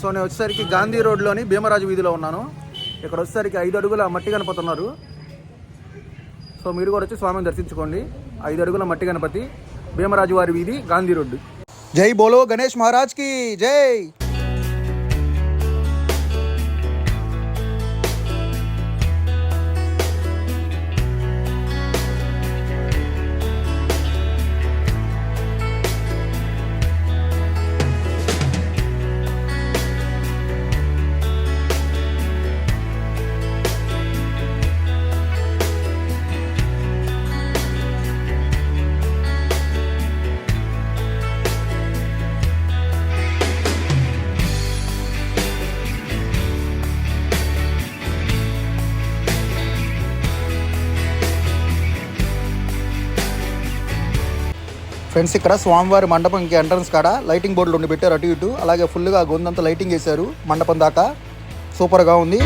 So నేను వచ్చేసరికి గాంధీ రోడ్లోని భీమరాజు వీధిలో ఉన్నాను. ఇక్కడ వచ్చేసరికి 5 అడుగుల మట్టి గణపతి ఉన్నారు. సో మీరు కూడా వచ్చి స్వామిని దర్శించుకోండి. 5 అడుగుల మట్టి గణపతి, భీమరాజు వారి వీధి, గాంధీ రోడ్డు. జై బోలో గణేష్ మహారాజ్ కి జై. ఫ్రెండ్స్, ఇక్కడ స్వామివారి మండపంకి ఎంట్రన్స్ కాడ లైటింగ్ బోర్డులు ఉండి పెట్టారు అటు ఇటు. అలాగే ఫుల్గా గొంతంతా లైటింగ్ వేశారు మండపం దాకా. సూపర్గా ఉంది.